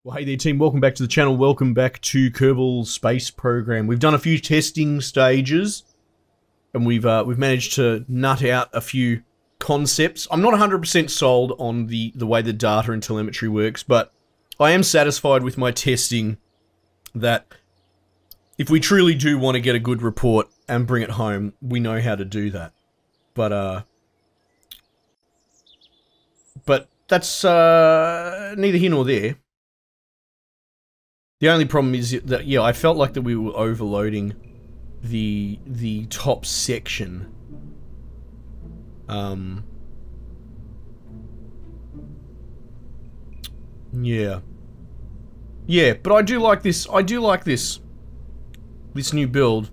Well, hey there team, welcome back to the channel, welcome back to Kerbal Space Program. We've done a few testing stages, and we've managed to nut out a few concepts. I'm not 100% sold on the way the data and telemetry works, but I am satisfied with my testing that if we truly do want to get a good report and bring it home, we know how to do that. But that's neither here nor there. The only problem is that, yeah, I felt like that we were overloading the top section. Yeah. Yeah, but I do like this. I do like this new build.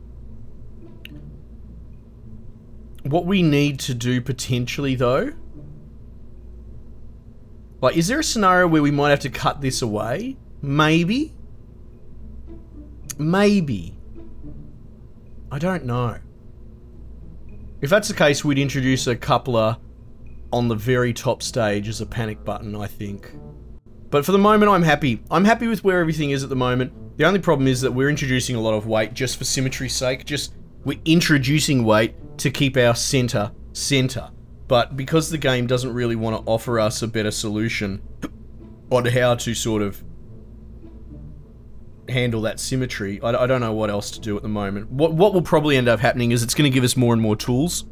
What we need to do potentially, though, like, is there a scenario where we might have to cut this away? Maybe? Maybe. I don't know. If that's the case, we'd introduce a coupler on the very top stage as a panic button, I think. But for the moment, I'm happy. I'm happy with where everything is at the moment. The only problem is that we're introducing a lot of weight just for symmetry's sake. We're introducing weight to keep our center. But because the game doesn't really want to offer us a better solution on how to sort of handle that symmetry, I don't know what else to do at the moment. What will probably end up happening is it's going to give us more and more tools,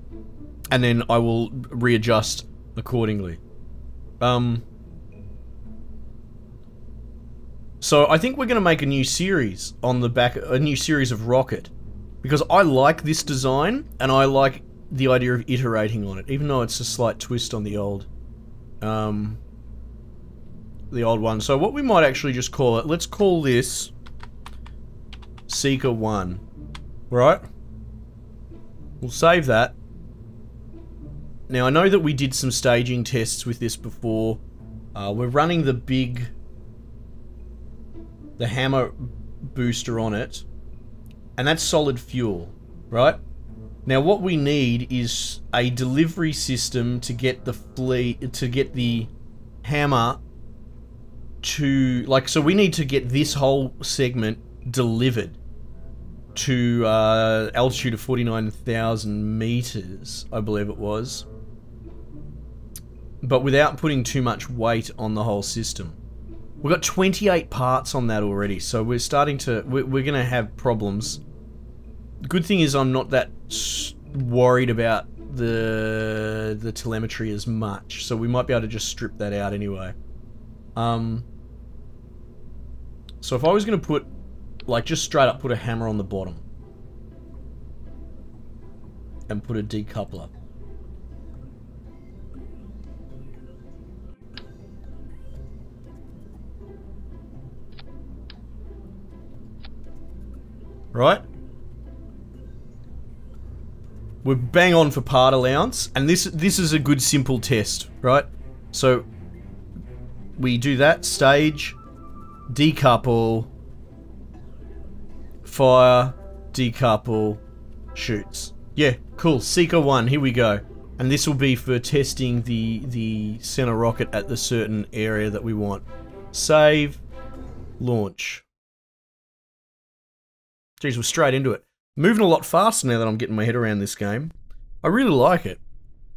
and then I will readjust accordingly. So I think we're going to make a new series on the back, a new series of rocket, because I like this design and I like the idea of iterating on it, even though it's a slight twist on the old one. So what we might actually just call it, let's call this SEEKER 1, right? We'll save that. Now I know that we did some staging tests with this before. We're running the hammer booster on it, and that's solid fuel, right? Now what we need is a delivery system to get the hammer to, like, so we need to get this whole segment delivered to altitude of 49,000 meters, I believe it was, but without putting too much weight on the whole system. We've got 28 parts on that already, so we're starting to, we're gonna have problems. Good thing is I'm not that worried about the telemetry as much, so we might be able to just strip that out anyway. So if I was going to put, like, just straight up put a hammer on the bottom and put a decoupler. Right? We're bang on for part allowance, and this is a good simple test, right? So we do that stage, decouple, fire, decouple, shoots. Yeah, cool. SEEKER 1, here we go. And this will be for testing the center rocket at the certain area that we want. Save, launch. Jeez, we're straight into it. Moving a lot faster now that I'm getting my head around this game. I really like it.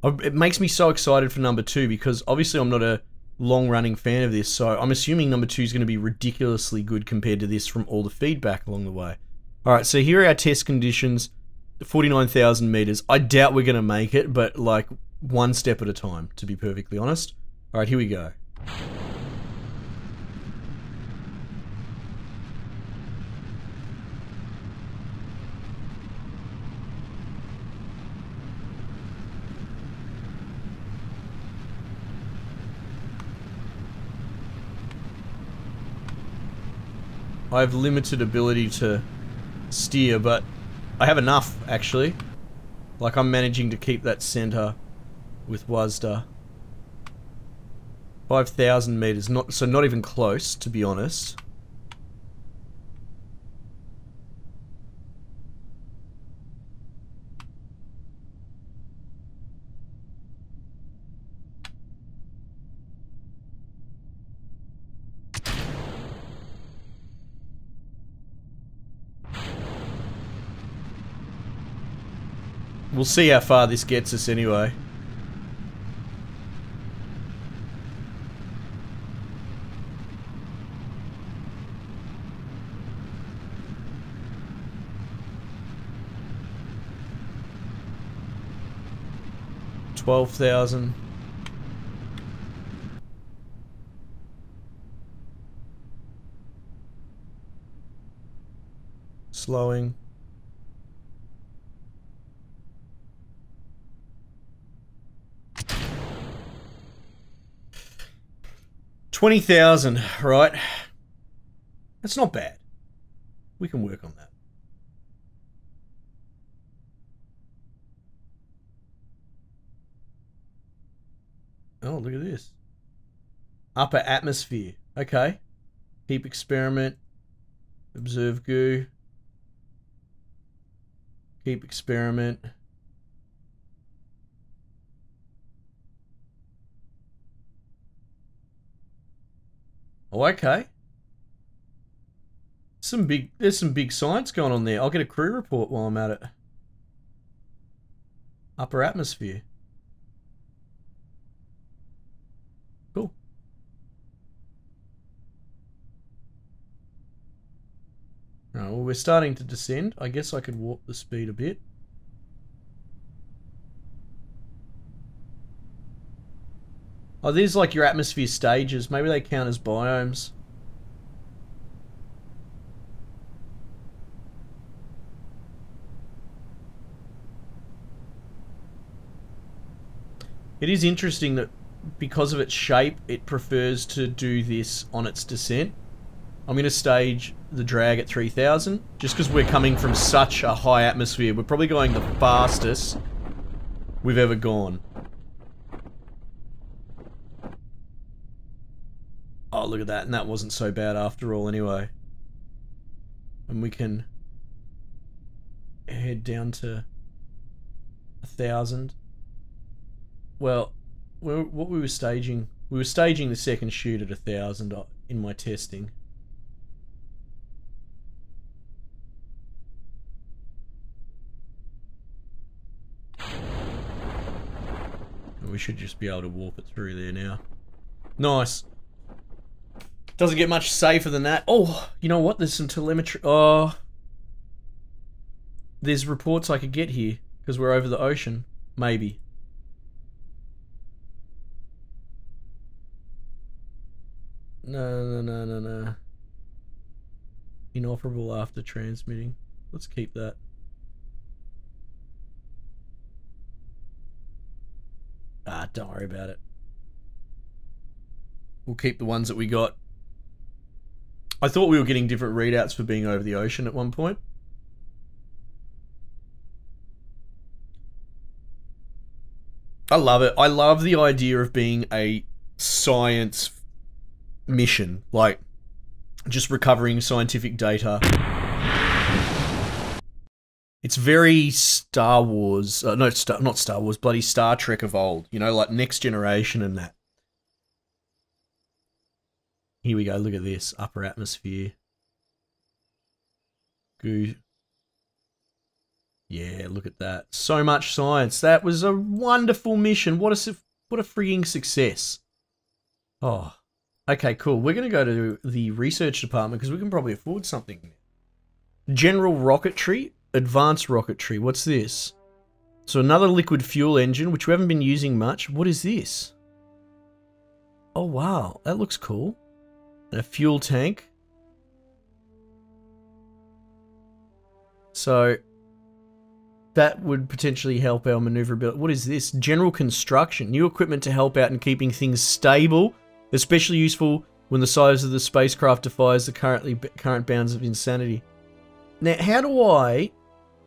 It makes me so excited for number 2, because obviously I'm not a long-running fan of this, so I'm assuming number 2 is going to be ridiculously good compared to this from all the feedback along the way. Alright, so here are our test conditions. 49,000 meters. I doubt we're going to make it, but like one step at a time, to be perfectly honest. Alright, here we go. I have limited ability to steer, but I have enough, actually. Like, I'm managing to keep that center with WASDA. 5,000 meters, so not even close, to be honest. We'll see how far this gets us anyway. $12,000. Slowing. $20,000, right? That's not bad. We can work on that. Oh, look at this. Upper atmosphere. Okay. Keep experiment. Observe goo. Keep experiment. Oh, okay. There's some big science going on there. I'll get a crew report while I'm at it. Upper atmosphere. Cool. Alright, well, we're starting to descend. I guess I could warp the speed a bit. Oh, these are like your atmosphere stages. Maybe they count as biomes. It is interesting that because of its shape, it prefers to do this on its descent. I'm going to stage the drag at 3,000, just because we're coming from such a high atmosphere. We're probably going the fastest we've ever gone. Oh, look at that, and that wasn't so bad after all anyway. And we can head down to 1,000. Well, what we were staging the second shoot at 1,000 in my testing. We should just be able to warp it through there now. Nice. Doesn't get much safer than that. Oh, you know what? There's some telemetry. Oh, there's reports I could get here because we're over the ocean. Maybe. No. Inoperable after transmitting. Let's keep that. Ah, don't worry about it. We'll keep the ones that we got. I thought we were getting different readouts for being over the ocean at one point. I love it. I love the idea of being a science mission, like just recovering scientific data. It's very Star Wars, no, not Star Wars, bloody Star Trek of old, you know, like Next Generation and that. Here we go, look at this, upper atmosphere. Goo. Yeah, look at that. So much science. That was a wonderful mission. What a freaking success. Oh, okay, cool. We're going to go to the research department because we can probably afford something. General rocketry. Advanced rocketry. What's this? So another liquid fuel engine, which we haven't been using much. What is this? Oh, wow. That looks cool. And a fuel tank. So that would potentially help our maneuverability. What is this? General construction. New equipment to help out in keeping things stable. Especially useful when the size of the spacecraft defies the current bounds of insanity. Now, how do I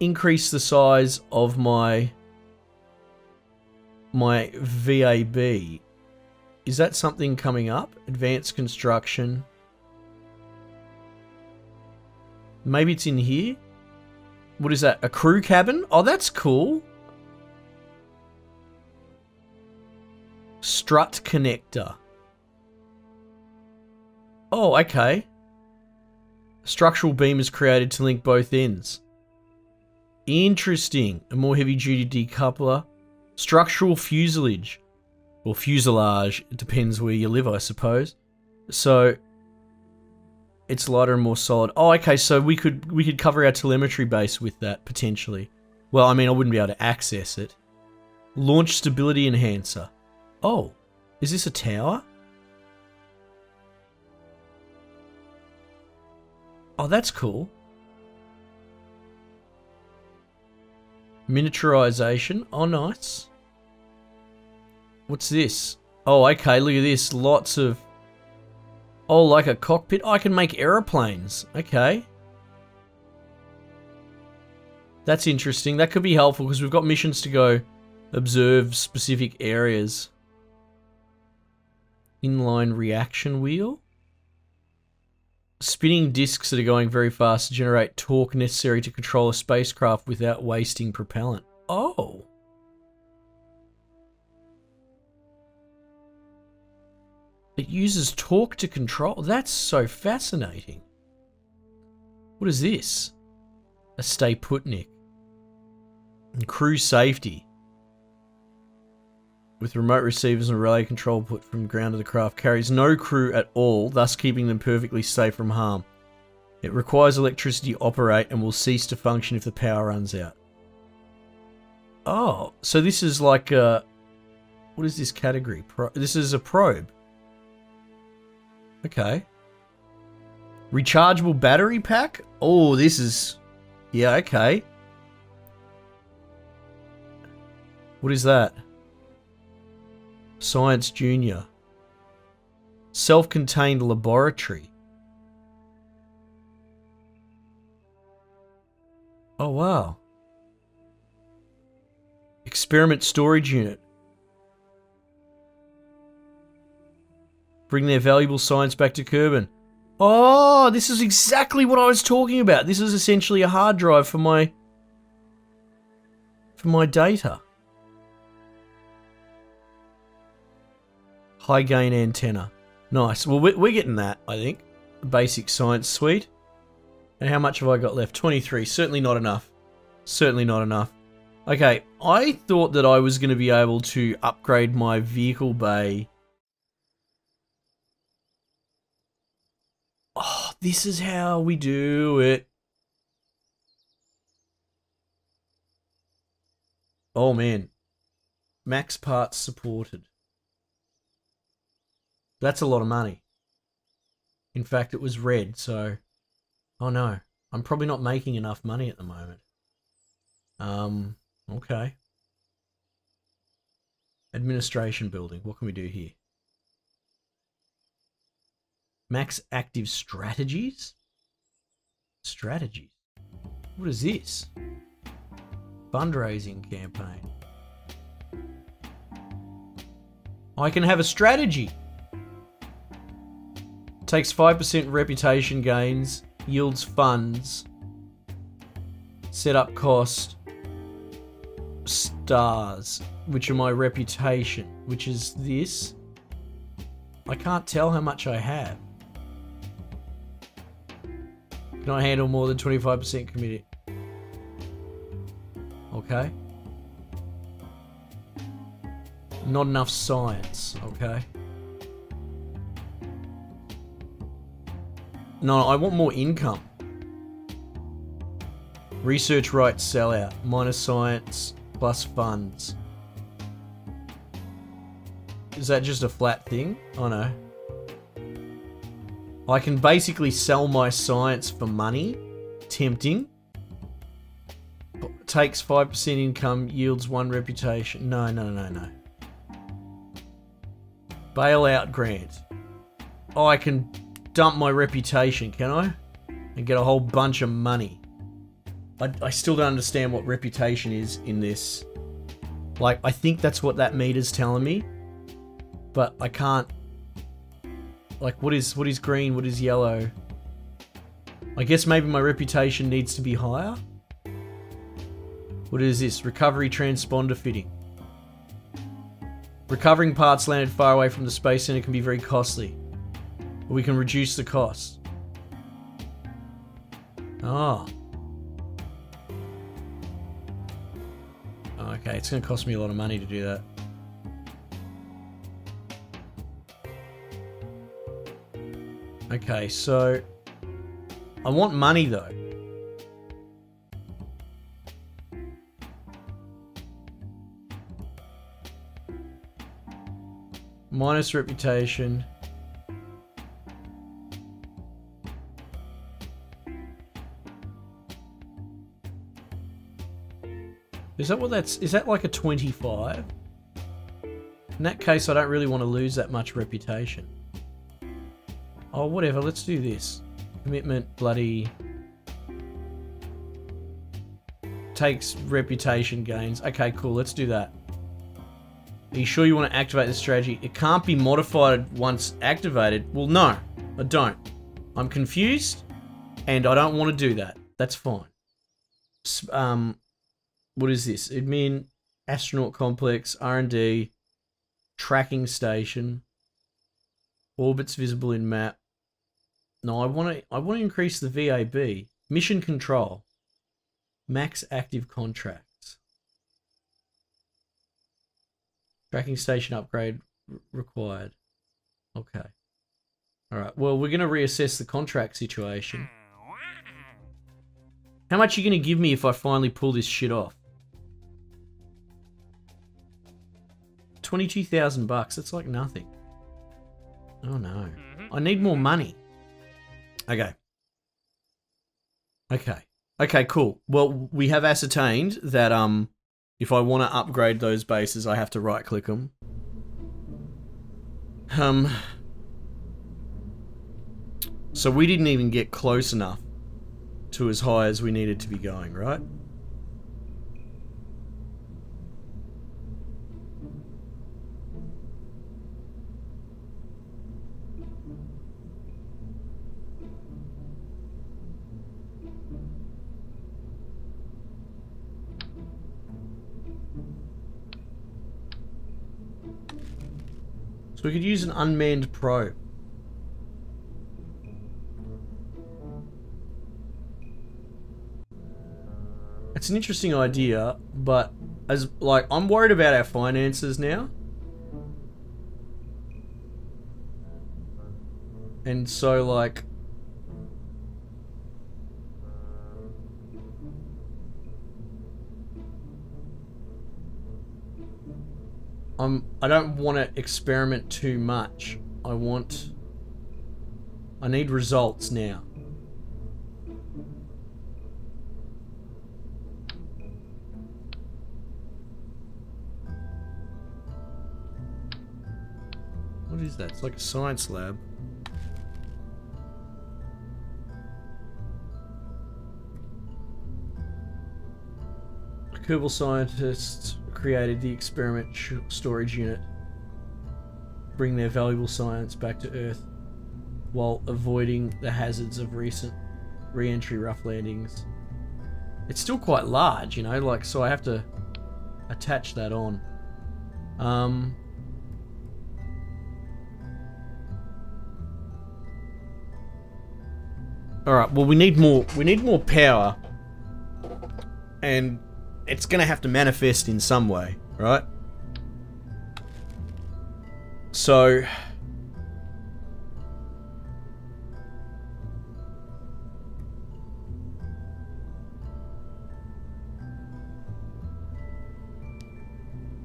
increase the size of my VAB? Is that something coming up? Advanced construction. Maybe it's in here. What is that? A crew cabin? Oh, that's cool. Strut connector. Oh, okay. A structural beam is created to link both ends. Interesting. A more heavy-duty decoupler. Structural fuselage. Or fuselage. It depends where you live, I suppose. So, it's lighter and more solid. Oh, okay, so we could cover our telemetry base with that, potentially. Well, I mean, I wouldn't be able to access it. Launch stability enhancer. Oh, is this a tower? Oh, that's cool. Miniaturization. Oh, nice. What's this? Oh, okay, look at this. Lots of... Oh, like a cockpit? I can make aeroplanes. Okay. That's interesting. That could be helpful because we've got missions to go observe specific areas. Inline reaction wheel. Spinning discs that are going very fast to generate torque necessary to control a spacecraft without wasting propellant. Oh. It uses torque to control. That's so fascinating. What is this? A stay putnik. And crew safety. With remote receivers and relay control put from ground to the craft. Carries no crew at all, thus keeping them perfectly safe from harm. It requires electricity to operate and will cease to function if the power runs out. Oh, so this is like a... What is this category? This is a probe. Okay. Rechargeable battery pack? Oh, this is... Yeah, okay. What is that? Science Junior. Self-contained laboratory. Oh, wow. Experiment storage unit. Bring their valuable science back to Kerbal. Oh, this is exactly what I was talking about. This is essentially a hard drive for my data. High gain antenna. Nice. Well, we're getting that, I think. Basic science suite. And how much have I got left? 23. Certainly not enough. Certainly not enough. Okay, I thought that I was going to be able to upgrade my vehicle bay. Oh, this is how we do it. Oh, man. Max parts supported. That's a lot of money. In fact, it was red, so... Oh, no. I'm probably not making enough money at the moment. Okay. Administration building. What can we do here? Max active strategies? Strategies? What is this? Fundraising campaign. I can have a strategy. Takes 5% reputation gains. Yields funds. Setup cost. Stars. Which are my reputation. Which is this. I can't tell how much I have. Can I handle more than 25% committed? Okay. Not enough science. Okay. No, I want more income. Research rights sellout. Minus science plus funds. Is that just a flat thing? Oh no. I can basically sell my science for money. Tempting. Takes 5% income, yields 1 reputation. No. Bailout grant. Oh, I can dump my reputation, can I? And get a whole bunch of money. I still don't understand what reputation is in this. Like, I think that's what that meter's telling me. But I can't... Like, what is green? What is yellow? I guess maybe my reputation needs to be higher? What is this? Recovery transponder fitting. Recovering parts landed far away from the space center can be very costly. But we can reduce the cost. Oh. Oh, okay, it's going to cost me a lot of money to do that. Okay, so I want money though. Minus reputation. Is that what that's... Is that like a 25? In that case, I don't really want to lose that much reputation. Oh, whatever. Let's do this. Commitment, bloody... Takes reputation gains. Okay, cool. Let's do that. Are you sure you want to activate the strategy? It can't be modified once activated. Well, no. I don't. I'm confused, and I don't want to do that. That's fine. What is this? Admin, astronaut complex, R&D, tracking station, orbits visible in map. No, I want to increase the VAB. Mission control. Max active contracts. Tracking station upgrade required. Okay. Alright, well, we're going to reassess the contract situation. How much are you going to give me if I finally pull this shit off? 22,000 bucks. That's like nothing. Oh no. I need more money. Okay. Okay. Okay, cool. Well, we have ascertained that if I want to upgrade those bases, I have to right click them. So we didn't even get close enough to as high as we needed to be going, right? So we could use an unmanned probe. It's an interesting idea, but as like I'm worried about our finances now. And so like I don't want to experiment too much. I need results now. What is that? It's like a science lab. Kerbal scientists created the experiment storage unit. Bring their valuable science back to Earth while avoiding the hazards of recent re-entry rough landings. It's still quite large, you know, like, so I have to attach that on. Alright, well we need more power. And it's gonna have to manifest in some way, right? So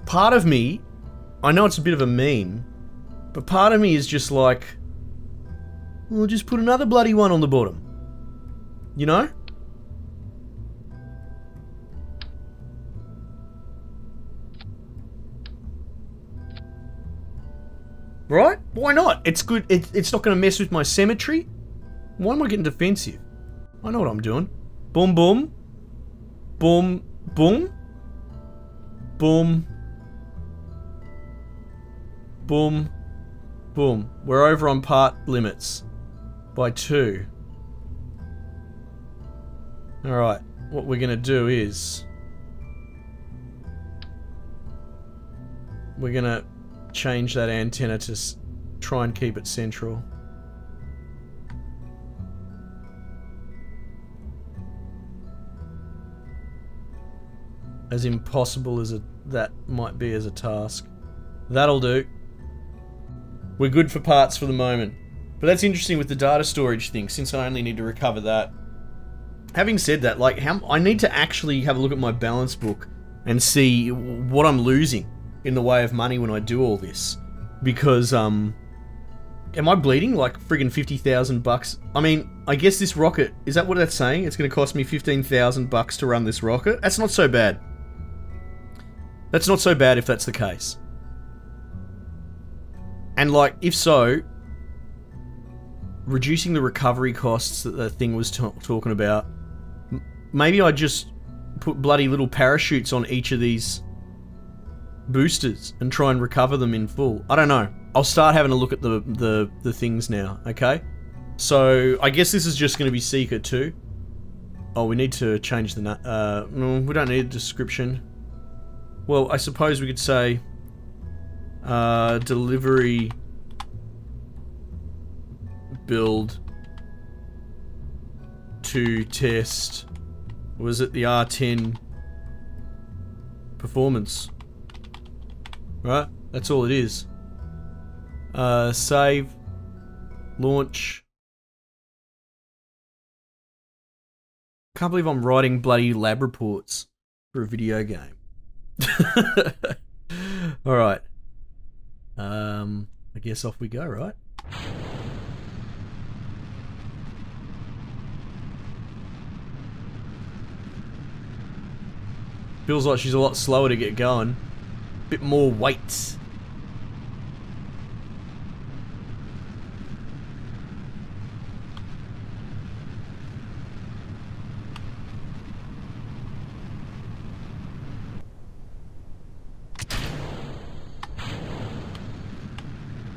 part of me, I know it's a bit of a meme, but part of me is just like, we'll just put another bloody one on the bottom. You know? Right? Why not? It's good. It's not going to mess with my symmetry. Why am I getting defensive? I know what I'm doing. Boom, boom. Boom, boom. Boom. Boom. Boom. We're over on part limits. By 2. Alright. What we're going to do is... we're going to change that antenna to try and keep it central. As impossible as that might be as a task. That'll do. We're good for parts for the moment. But that's interesting with the data storage thing, since I only need to recover that. Having said that, like, I need to actually have a look at my balance book and see what I'm losing in the way of money when I do all this. Because, am I bleeding like friggin' 50,000 bucks? I mean, I guess this rocket, is that what that's saying? It's gonna cost me 15,000 bucks to run this rocket? That's not so bad. That's not so bad if that's the case. And like, if so, reducing the recovery costs that the thing was talking about, maybe I just put bloody little parachutes on each of these boosters and try and recover them in full. I don't know. I'll start having a look at the things now, okay? So, I guess this is just going to be SEEKER 2. Oh, we need to change the... no, we don't need a description. Well, I suppose we could say... delivery... build... to test... Was it the R10... performance? Right? That's all it is. Save. Launch. Can't believe I'm writing bloody lab reports for a video game. Alright. I guess off we go, right? Feels like she's a lot slower to get going. Bit more weight.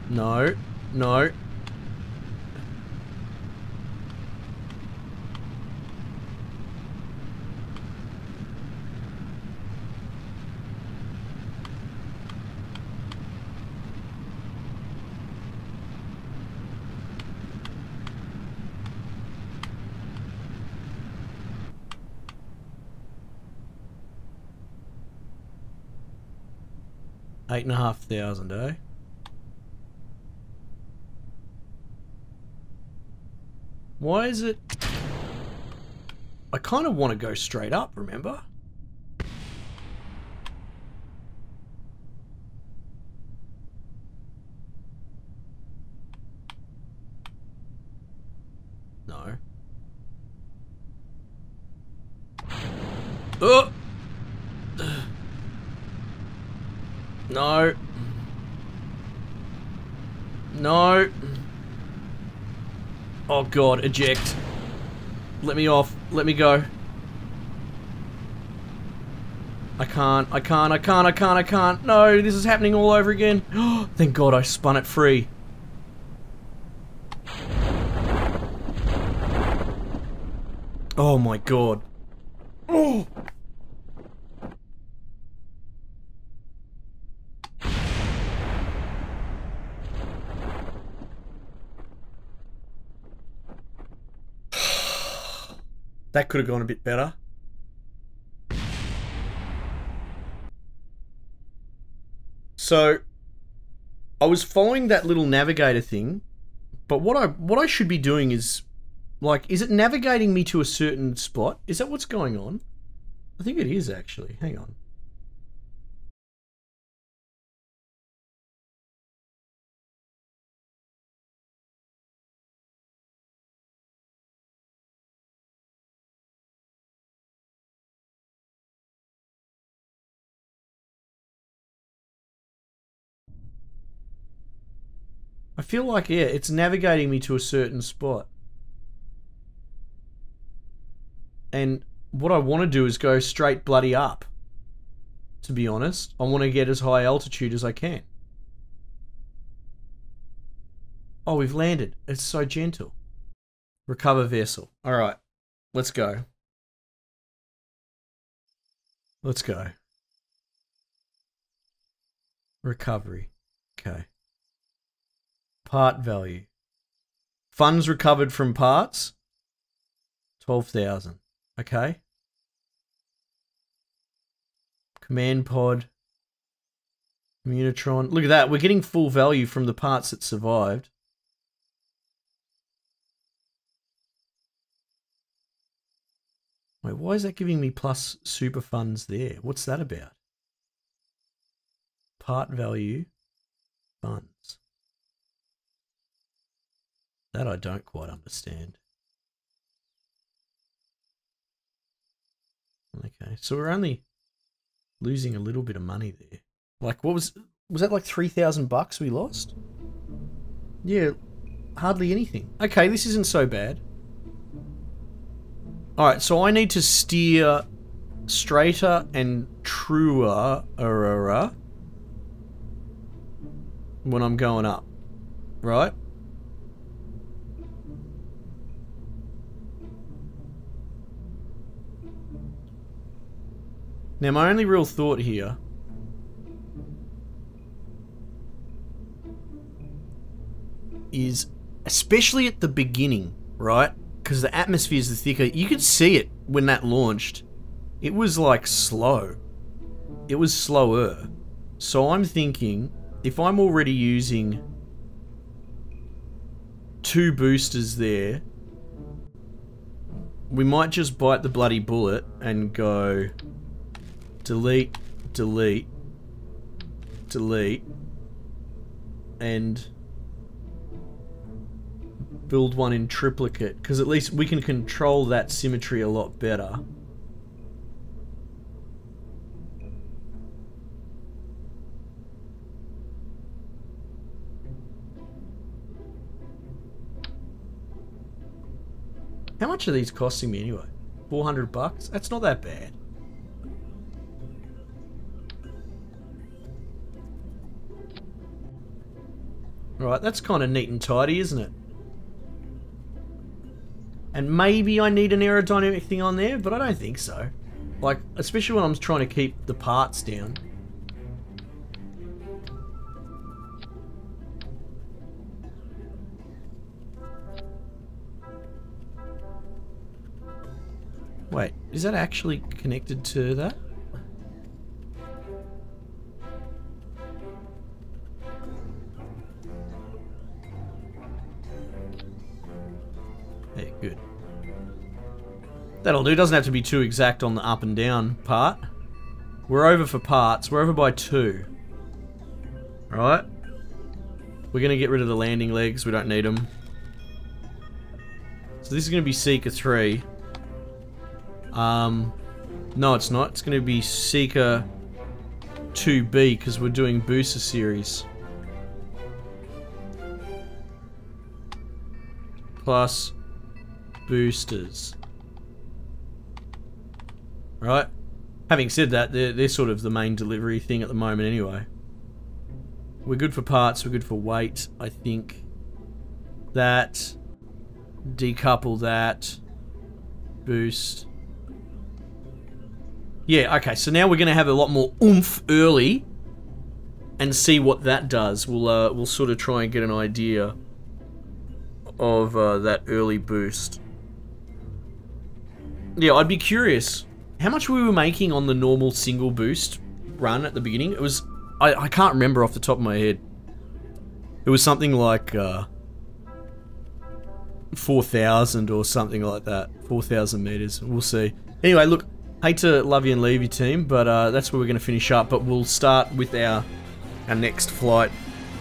No, no. $8,500, eh? Why is it... I kind of want to go straight up, remember? No. Oh! No. No. Oh god, eject. Let me off. Let me go. I can't. No, this is happening all over again. Thank god I spun it free. Oh my god. Oh! That could have gone a bit better. So, I was following that little navigator thing, but what I should be doing is, like, is it navigating me to a certain spot? Is that what's going on? I think it is, actually. Hang on. I feel like, yeah, it's navigating me to a certain spot. And what I want to do is go straight bloody up. To be honest, I want to get as high altitude as I can. Oh, we've landed. It's so gentle. Recover vessel. Alright, let's go. Let's go. Recovery. Okay. Part value. Funds recovered from parts. 12,000. Okay. Command pod. Communitron. Look at that. We're getting full value from the parts that survived. Wait, why is that giving me plus super funds there? What's that about? Part value. Funds. That I don't quite understand. Okay, so we're only losing a little bit of money there. Like, what was that like 3,000 bucks we lost? Yeah, hardly anything. Okay, this isn't so bad. Alright, so I need to steer straighter and truer when I'm going up, right? Now, my only real thought here is, especially at the beginning, right? Because the atmosphere is the thicker. You could see it when that launched. It was like slow. It was slower. So I'm thinking, if I'm already using 2 boosters there, we might just bite the bloody bullet and go delete, delete, delete, and build one in triplicate, because at least we can control that symmetry a lot better. How much are these costing me anyway? 400 bucks? That's not that bad. Alright, that's kind of neat and tidy, isn't it? And maybe I need an aerodynamic thing on there, but I don't think so. Like, especially when I'm trying to keep the parts down. Wait, is that actually connected to that? Yeah, good. That'll do. Doesn't have to be too exact on the up and down part. We're over for parts. We're over by 2. Alright. We're going to get rid of the landing legs. We don't need them. So this is going to be Seeker 3. No, it's not. It's going to be Seeker 2B because we're doing booster series. Plus boosters. Right? Having said that, they're sort of the main delivery thing at the moment anyway. We're good for parts, we're good for weight, I think. That. Decouple that. Boost. Yeah, okay, so now we're going to have a lot more oomph early and see what that does. We'll sort of try and get an idea of that early boost. Yeah, I'd be curious how much we were making on the normal single boost run at the beginning. It was, I can't remember off the top of my head. It was something like 4,000 or something like that. 4,000 meters. We'll see. Anyway, look, hate to love you and leave you, team, but that's where we're going to finish up. But we'll start with our next flight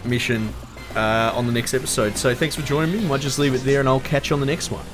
mission on the next episode. So thanks for joining me. Might just leave it there, and I'll catch you on the next one.